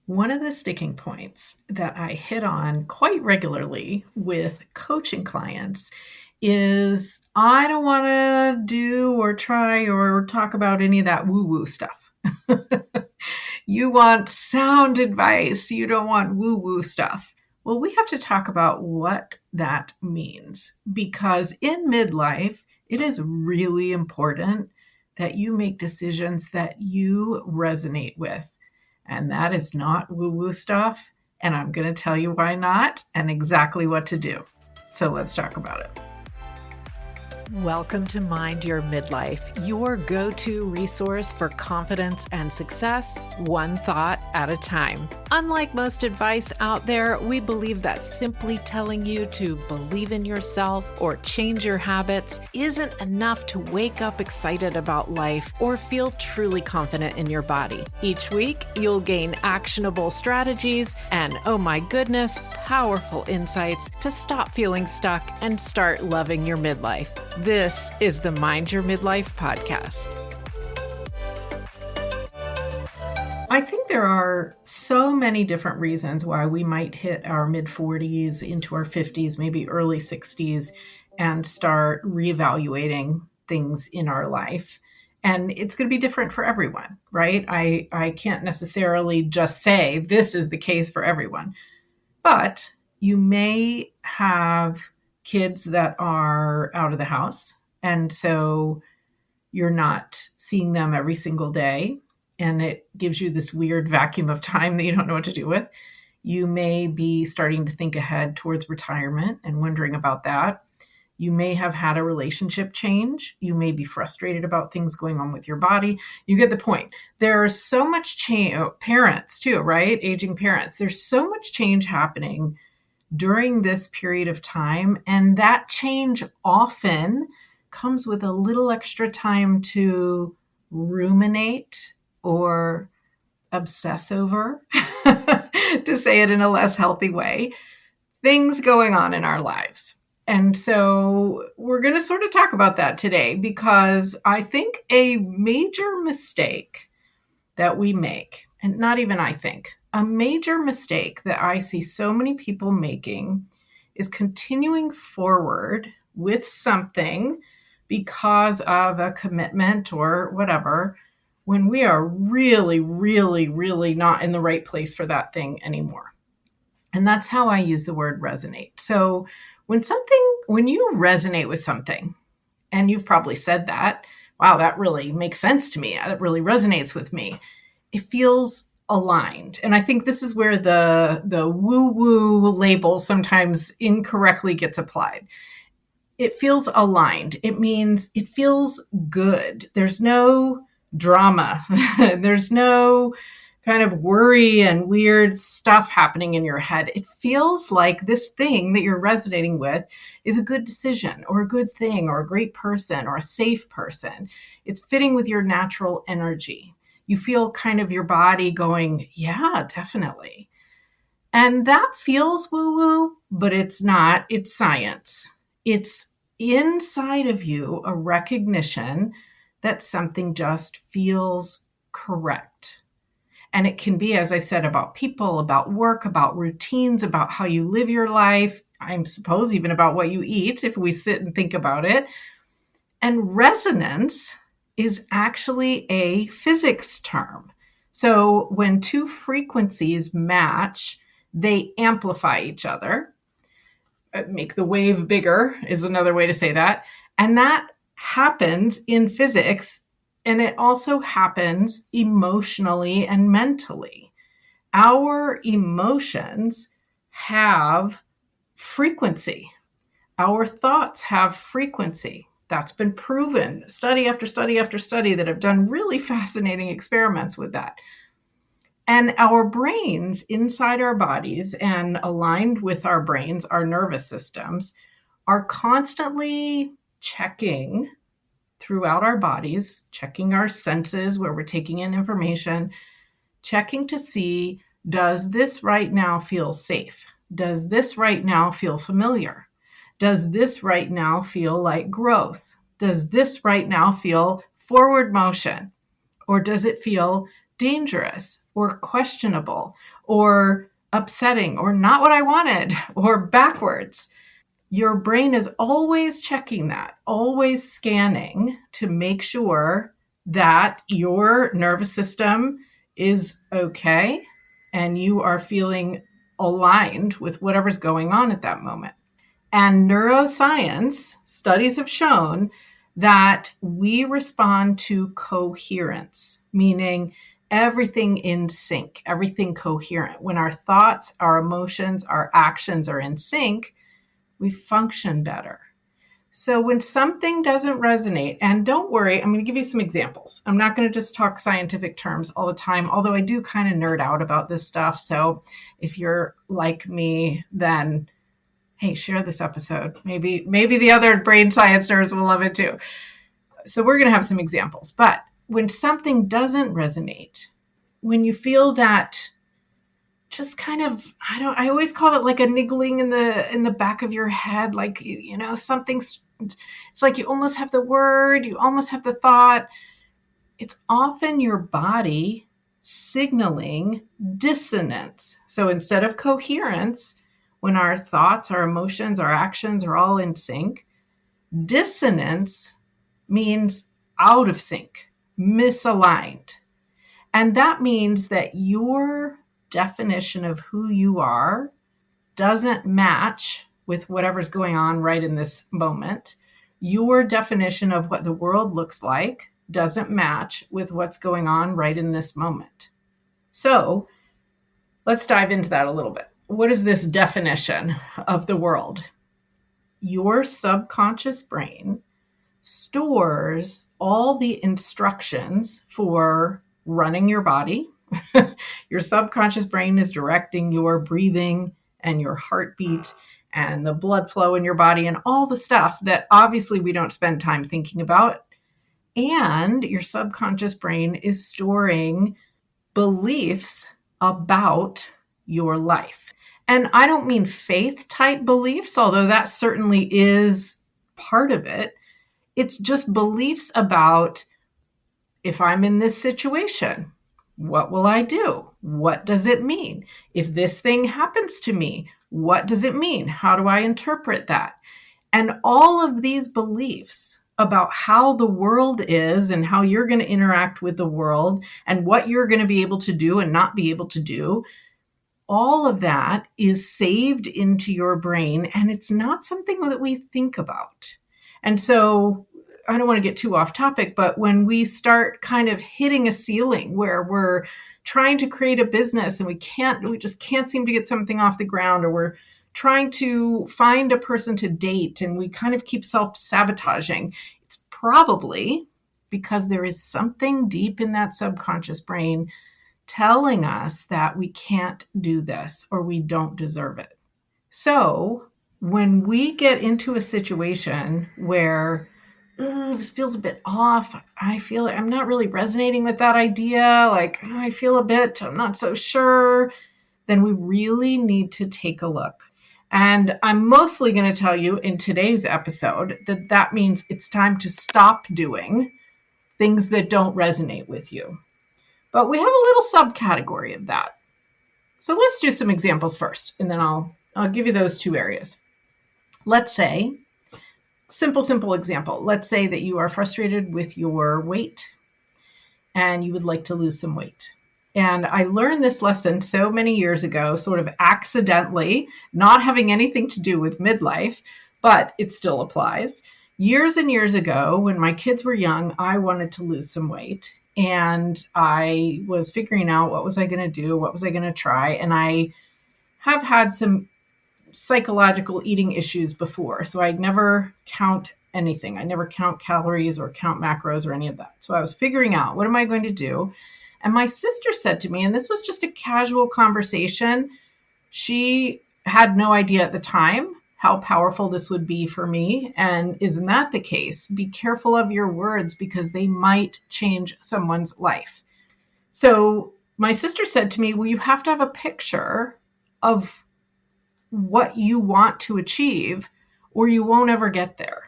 One of the sticking points that I hit on quite regularly with coaching clients is I don't want to do or try or talk about any of that woo woo stuff. You want sound advice, you don't want woo woo stuff. Well, we have to talk about what that means because in midlife, it is really important that you make decisions that you resonate with. And that is not woo woo stuff. And I'm going to tell you why not and exactly what to do. So let's talk about it. Welcome to Mind Your Midlife, your go-to resource for confidence and success, one thought at a time. Unlike most advice out there, we believe that simply telling you to believe in yourself or change your habits isn't enough to wake up excited about life or feel truly confident in your body. Each week, you'll gain actionable strategies and, oh my goodness, powerful insights to stop feeling stuck and start loving your midlife. This is the Mind Your Midlife podcast. I think there are so many different reasons why we might hit our mid-40s into our 50s, maybe early 60s, and start reevaluating things in our life. And it's going to be different for everyone, right? I can't necessarily just say this is the case for everyone. But you may have kids that are out of the house. And so you're not seeing them every single day. And it gives you this weird vacuum of time that you don't know what to do with. You may be starting to think ahead towards retirement and wondering about that. You may have had a relationship change. You may be frustrated about things going on with your body. You get the point. There's so much change. Parents too, right? Aging parents. There's so much change happening during this period of time. And that change often comes with a little extra time to ruminate or obsess over, to say it in a less healthy way, things going on in our lives. And so we're going to sort of talk about that today because I think a major mistake that we make, and not even I think, a major mistake that I see so many people making is continuing forward with something because of a commitment or whatever, when we are really, really, really not in the right place for that thing anymore. And that's how I use the word resonate. So when you resonate with something, and you've probably said that, wow, that really makes sense to me. That really resonates with me. It feels aligned. And I think this is where the woo-woo label sometimes incorrectly gets applied. It feels aligned. It means it feels good. There's no drama. There's no kind of worry and weird stuff happening in your head. It feels like this thing that you're resonating with is a good decision or a good thing or a great person or a safe person. It's fitting with your natural energy. You feel kind of your body going, yeah, definitely. And that feels woo-woo, but it's not. It's science. It's inside of you a recognition that something just feels correct. And it can be, as I said, about people, about work, about routines, about how you live your life. I suppose even about what you eat, if we sit and think about it. And resonance is actually a physics term. So when two frequencies match, they amplify each other. Make the wave bigger is another way to say that. And that happens in physics, and it also happens emotionally and mentally. Our emotions have frequency. Our thoughts have frequency. That's been proven. Study after study after study that have done really fascinating experiments with that. And our brains inside our bodies and aligned with our brains, our nervous systems, are constantly checking throughout our bodies, checking our senses where we're taking in information, checking to see, does this right now feel safe? Does this right now feel familiar? Does this right now feel like growth? Does this right now feel forward motion? Or does it feel dangerous or questionable or upsetting or not what I wanted or backwards. Your brain is always checking that, always scanning to make sure that your nervous system is okay and you are feeling aligned with whatever's going on at that moment. And neuroscience studies have shown that we respond to coherence, meaning everything in sync, everything coherent. When our thoughts, our emotions, our actions are in sync, we function better. So when something doesn't resonate, and don't worry, I'm going to give you some examples. I'm not going to just talk scientific terms all the time, although I do kind of nerd out about this stuff. So if you're like me, then hey, share this episode. Maybe the other brain science nerds will love it too. So we're going to have some examples. But when something doesn't resonate, when you feel that just kind of, I always call it like a niggling in the back of your head, like, something's, it's like you almost have the word, you almost have the thought. It's often your body signaling dissonance. So instead of coherence, when our thoughts, our emotions, our actions are all in sync, dissonance means out of sync, misaligned. And that means that your definition of who you are doesn't match with whatever's going on right in this moment. Your definition of what the world looks like doesn't match with what's going on right in this moment. So let's dive into that a little bit. What is this definition of the world? Your subconscious brain stores all the instructions for running your body. Your subconscious brain is directing your breathing and your heartbeat and the blood flow in your body and all the stuff that obviously we don't spend time thinking about. And your subconscious brain is storing beliefs about your life. And I don't mean faith type beliefs, although that certainly is part of it. It's just beliefs about, if I'm in this situation, what will I do? What does it mean? If this thing happens to me, what does it mean? How do I interpret that? And all of these beliefs about how the world is and how you're going to interact with the world and what you're going to be able to do and not be able to do, all of that is saved into your brain, and it's not something that we think about. And so I don't want to get too off topic, but when we start kind of hitting a ceiling where we're trying to create a business and we just can't seem to get something off the ground, or we're trying to find a person to date and we kind of keep self-sabotaging, it's probably because there is something deep in that subconscious brain telling us that we can't do this or we don't deserve it. So when we get into a situation where this feels a bit off, I feel like I'm not really resonating with that idea, like I feel I'm not so sure, then we really need to take a look. And I'm mostly going to tell you in today's episode that means it's time to stop doing things that don't resonate with you. But we have a little subcategory of that. So let's do some examples first, and then I'll give you those two areas. Let's say, simple example. Let's say that you are frustrated with your weight and you would like to lose some weight. And I learned this lesson so many years ago, sort of accidentally, not having anything to do with midlife, but it still applies. Years and years ago, when my kids were young, I wanted to lose some weight. And I was figuring out what was I going to do, what was I going to try. And I have had some psychological eating issues before. So I never count anything. I never count calories or count macros or any of that. So I was figuring out, what am I going to do? And my sister said to me, and this was just a casual conversation, she had no idea at the time how powerful this would be for me. And isn't that the case? Be careful of your words because they might change someone's life. So my sister said to me, well, you have to have a picture of what you want to achieve or you won't ever get there.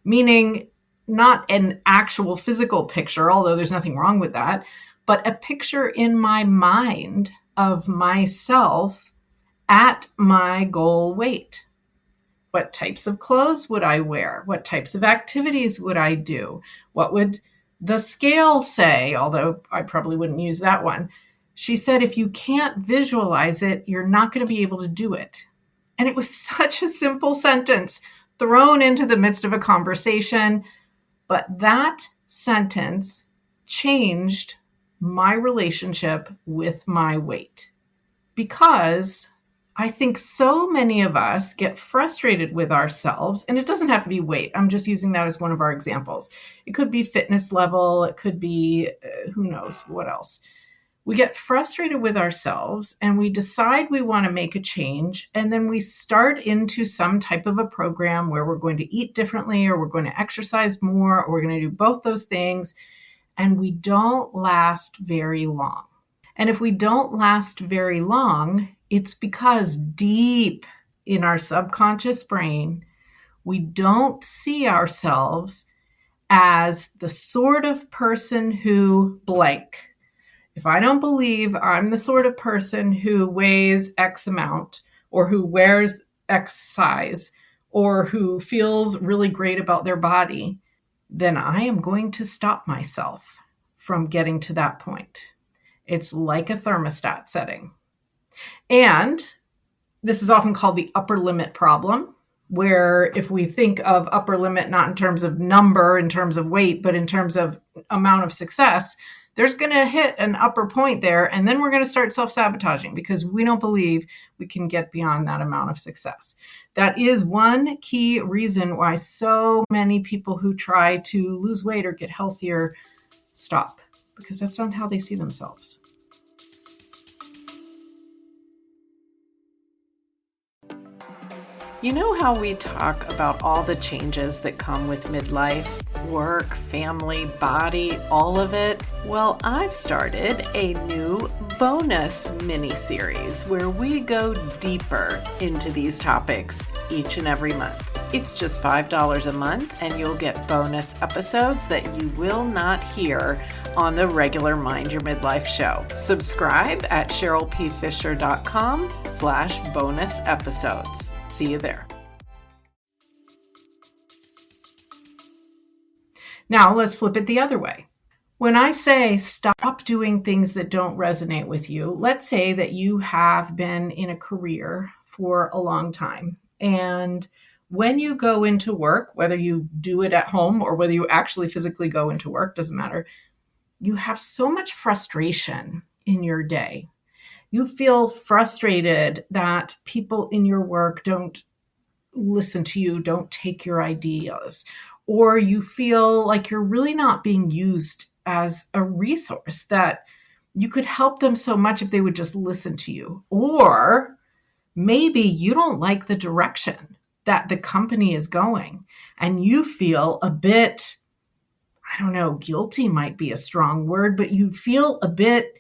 Meaning not an actual physical picture, although there's nothing wrong with that, but a picture in my mind of myself at my goal weight. What types of clothes would I wear? What types of activities would I do? What would the scale say? Although I probably wouldn't use that one. She said, if you can't visualize it, you're not going to be able to do it. And it was such a simple sentence thrown into the midst of a conversation. But that sentence changed my relationship with my weight, because I think so many of us get frustrated with ourselves, and it doesn't have to be weight. I'm just using that as one of our examples. It could be fitness level. It could be, who knows what else. We get frustrated with ourselves and we decide we want to make a change. And then we start into some type of a program where we're going to eat differently, or we're going to exercise more, or we're going to do both those things. And we don't last very long. And if we don't last very long, it's because deep in our subconscious brain, we don't see ourselves as the sort of person who blank. If I don't believe I'm the sort of person who weighs X amount, or who wears X size, or who feels really great about their body, then I am going to stop myself from getting to that point. It's like a thermostat setting. And this is often called the upper limit problem, where if we think of upper limit not in terms of number, in terms of weight, but in terms of amount of success, there's going to hit an upper point there, and then we're going to start self-sabotaging because we don't believe we can get beyond that amount of success. That is one key reason why so many people who try to lose weight or get healthier stop, because that's not how they see themselves. You know how we talk about all the changes that come with midlife? Work, family, body, all of it? Well, I've started a new bonus mini-series where we go deeper into these topics each and every month. It's just $5 a month, and you'll get bonus episodes that you will not hear on the regular Mind Your Midlife show. Subscribe at CherylPFisher.com/bonus episodes. See you there. Now let's flip it the other way. When I say stop doing things that don't resonate with you, let's say that you have been in a career for a long time, and when you go into work, whether you do it at home or whether you actually physically go into work, doesn't matter, you have so much frustration in your day. You feel frustrated that people in your work don't listen to you, don't take your ideas, or you feel like you're really not being used as a resource, that you could help them so much if they would just listen to you. Or maybe you don't like the direction that the company is going, and you feel a bit, I don't know, guilty might be a strong word, but you feel a bit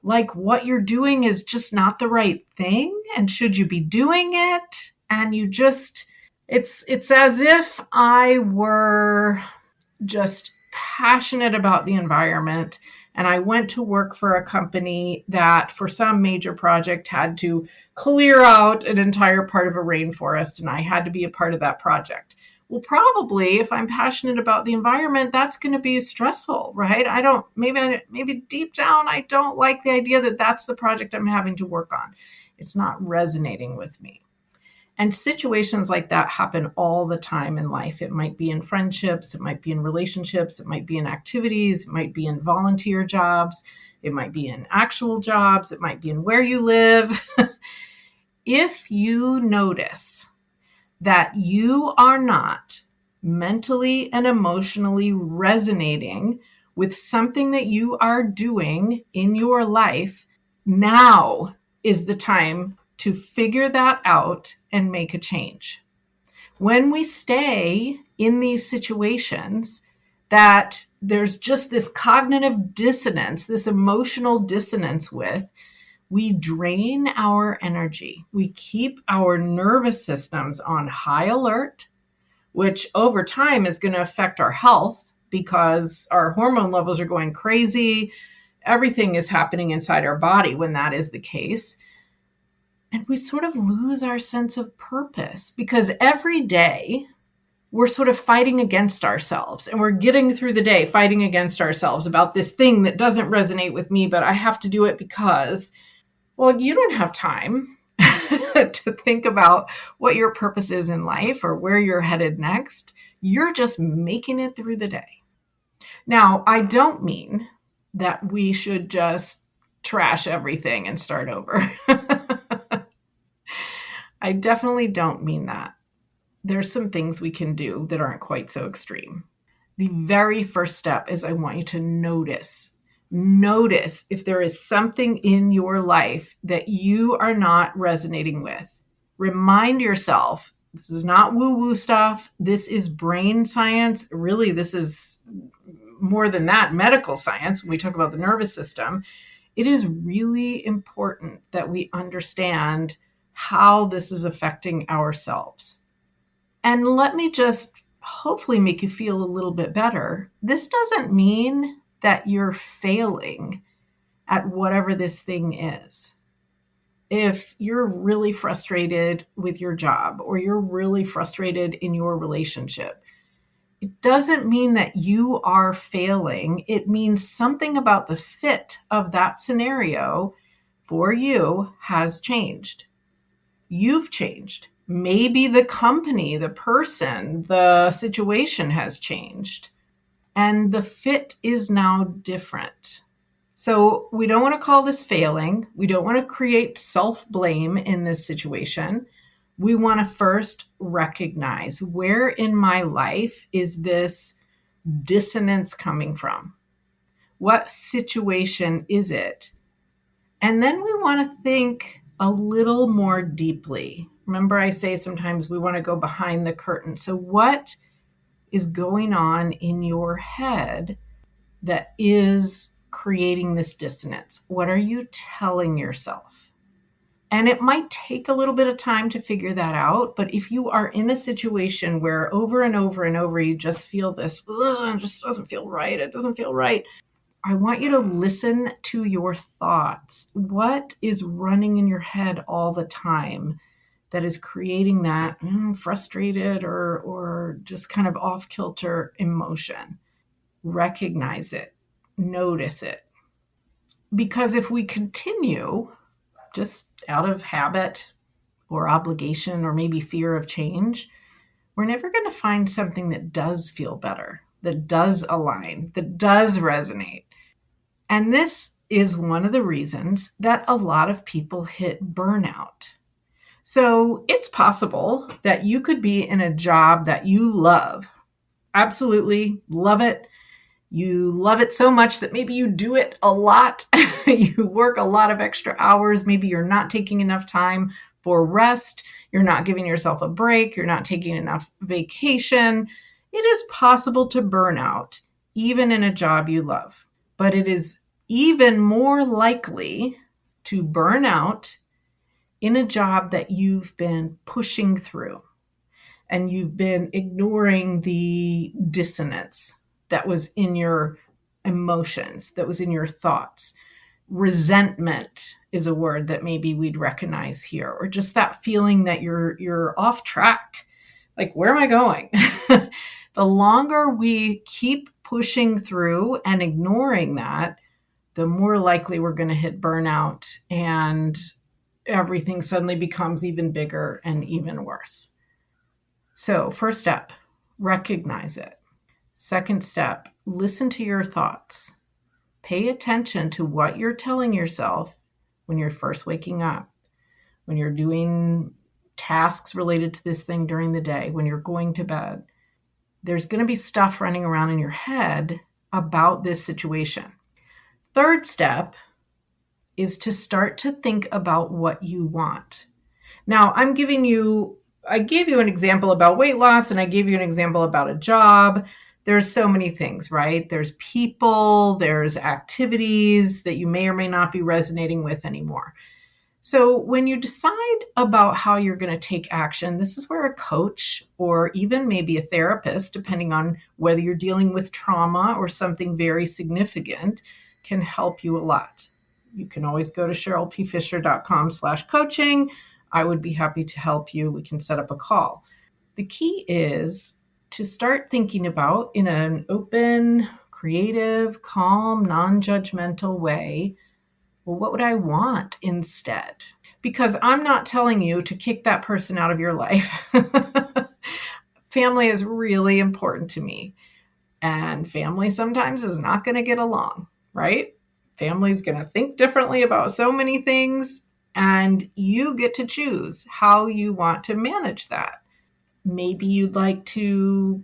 like what you're doing is just not the right thing, and should you be doing it? And you just, it's as if I were just passionate about the environment, and I went to work for a company that for some major project had to clear out an entire part of a rainforest, and I had to be a part of that project. Well, probably if I'm passionate about the environment, that's going to be stressful, right? Maybe deep down, I don't like the idea that that's the project I'm having to work on. It's not resonating with me. And situations like that happen all the time in life. It might be in friendships, it might be in relationships, it might be in activities, it might be in volunteer jobs, it might be in actual jobs, it might be in where you live. If you notice that you are not mentally and emotionally resonating with something that you are doing in your life, now is the time to figure that out and make a change. When we stay in these situations that there's just this cognitive dissonance, this emotional dissonance with, we drain our energy. We keep our nervous systems on high alert, which over time is going to affect our health because our hormone levels are going crazy. everything is happening inside our body when that is the case. And we sort of lose our sense of purpose because every day we're sort of fighting against ourselves, and we're getting through the day fighting against ourselves about this thing that doesn't resonate with me, but I have to do it because, well, you don't have time to think about what your purpose is in life or where you're headed next. You're just making it through the day. Now, I don't mean that we should just trash everything and start over. I definitely don't mean that. There's some things we can do that aren't quite so extreme. The very first step is I want you to notice. Notice if there is something in your life that you are not resonating with. Remind yourself, this is not woo-woo stuff. This is brain science. Really, this is more than that, medical science. When we talk about the nervous system, it is really important that we understand how this is affecting ourselves. And let me just hopefully make you feel a little bit better. This doesn't mean that you're failing at whatever this thing is. If you're really frustrated with your job or you're really frustrated in your relationship, it doesn't mean that you are failing. It means something about the fit of that scenario for you has changed. You've changed. Maybe the company, the person, the situation has changed, and the fit is now different. So we don't want to call this failing. We don't want to create self-blame in this situation. We want to first recognize, where in my life is this dissonance coming from? What situation is it? And then we want to think a little more deeply. Remember, I say sometimes we want to go behind the curtain. So what is going on in your head that is creating this dissonance? What are you telling yourself? And it might take a little bit of time to figure that out. But if you are in a situation where over and over and over, you just feel this, it just doesn't feel right. It doesn't feel right. I want you to listen to your thoughts. What is running in your head all the time that is creating that frustrated or just kind of off-kilter emotion? Recognize it. Notice it. Because if we continue just out of habit or obligation or maybe fear of change, we're never going to find something that does feel better, that does align, that does resonate. And this is one of the reasons that a lot of people hit burnout. So it's possible that you could be in a job that you love, absolutely love it. You love it so much that maybe you do it a lot. You work a lot of extra hours. Maybe you're not taking enough time for rest. You're not giving yourself a break. You're not taking enough vacation. It is possible to burn out even in a job you love. But it is even more likely to burn out in a job that you've been pushing through and you've been ignoring the dissonance that was in your emotions, that was in your thoughts. Resentment is a word that maybe we'd recognize here, or just that feeling that you're off track. Like, where am I going? The longer we keep pushing through and ignoring that, the more likely we're going to hit burnout and everything suddenly becomes even bigger and even worse. So, first step, recognize it. Second step, listen to your thoughts. Pay attention to what you're telling yourself when you're first waking up, when you're doing tasks related to this thing during the day, when you're going to bed. There's going to be stuff running around in your head about this situation. Third step is to start to think about what you want. Now, I gave you an example about weight loss, and I gave you an example about a job. There's so many things, right? There's people, there's activities that you may or may not be resonating with anymore. So when you decide about how you're going to take action, this is where a coach or even maybe a therapist, depending on whether you're dealing with trauma or something very significant, can help you a lot. You can always go to CherylPFisher.com/coaching. I would be happy to help you. We can set up a call. The key is to start thinking about, in an open, creative, calm, non-judgmental way, well, what would I want instead? Because I'm not telling you to kick that person out of your life. Family is really important to me. And family sometimes is not going to get along, right? Family's going to think differently about so many things, and you get to choose how you want to manage that. Maybe you'd like to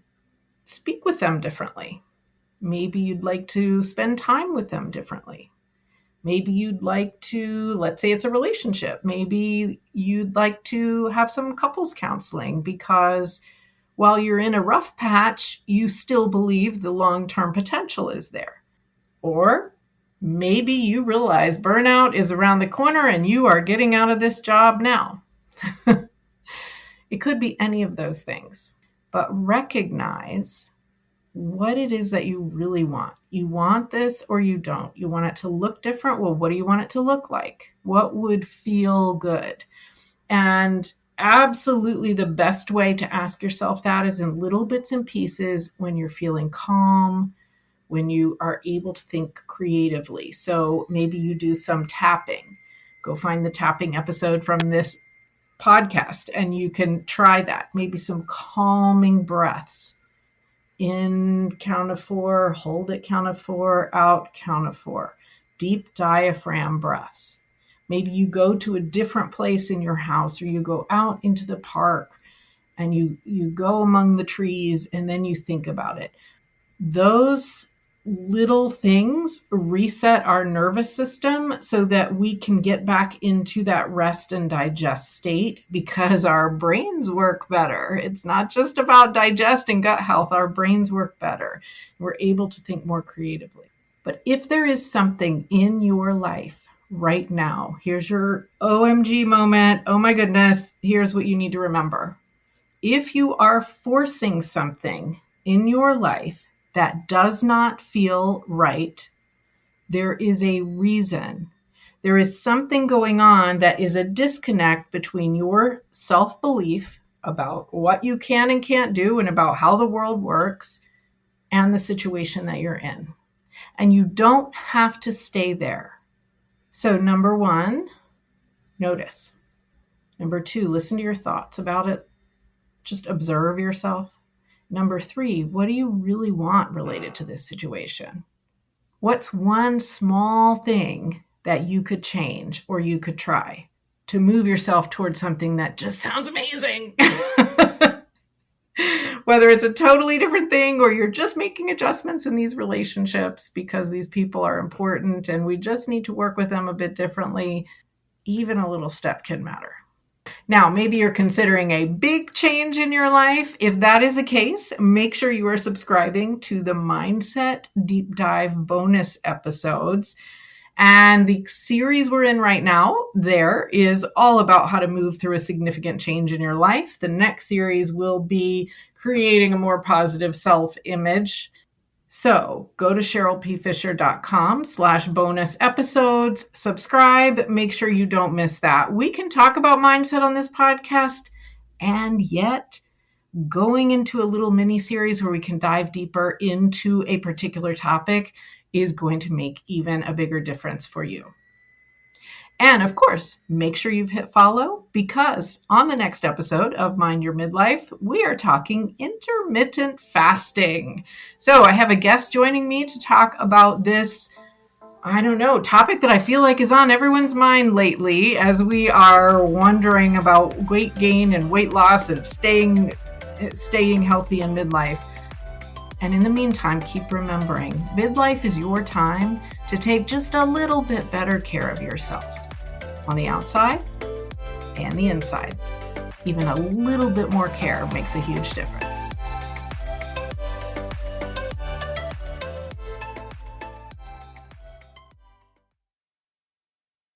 speak with them differently. Maybe you'd like to spend time with them differently. Maybe you'd like to, let's say it's a relationship. Maybe you'd like to have some couples counseling because while you're in a rough patch, you still believe the long-term potential is there. Or maybe you realize burnout is around the corner and you are getting out of this job now. It could be any of those things, but recognize what it is that you really want. You want this or you don't. You want it to look different? Well, what do you want it to look like? What would feel good? And absolutely the best way to ask yourself that is in little bits and pieces when you're feeling calm, when you are able to think creatively. So maybe you do some tapping. Go find the tapping episode from this podcast and you can try that. Maybe some calming breaths. In, count of 4, hold it, count of 4, out, count of 4. Deep diaphragm breaths. Maybe you go to a different place in your house, or you go out into the park and you go among the trees and then you think about it. Those little things reset our nervous system so that we can get back into that rest and digest state because our brains work better. It's not just about digest and gut health. Our brains work better. We're able to think more creatively. But if there is something in your life right now, here's your OMG moment. Oh my goodness, here's what you need to remember. If you are forcing something in your life that does not feel right, there is a reason. There is something going on that is a disconnect between your self-belief about what you can and can't do and about how the world works and the situation that you're in. And you don't have to stay there. So number 1, notice. Number 2, listen to your thoughts about it. Just observe yourself. Number 3, what do you really want related to this situation? What's one small thing that you could change or you could try to move yourself towards something that just sounds amazing? Whether it's a totally different thing or you're just making adjustments in these relationships because these people are important and we just need to work with them a bit differently, even a little step can matter. Now, maybe you're considering a big change in your life. If that is the case, make sure you are subscribing to the Mindset Deep Dive bonus episodes. And the series we're in right now, there is all about how to move through a significant change in your life. The next series will be creating a more positive self-image. So go to CherylPFisher.com/bonus episodes, subscribe, make sure you don't miss that. We can talk about mindset on this podcast, and yet going into a little mini series where we can dive deeper into a particular topic is going to make even a bigger difference for you. And of course, make sure you've hit follow because on the next episode of Mind Your Midlife, we are talking intermittent fasting. So I have a guest joining me to talk about this, topic that I feel like is on everyone's mind lately as we are wondering about weight gain and weight loss and staying healthy in midlife. And in the meantime, keep remembering, midlife is your time to take just a little bit better care of yourself on the outside and the inside. Even a little bit more care makes a huge difference.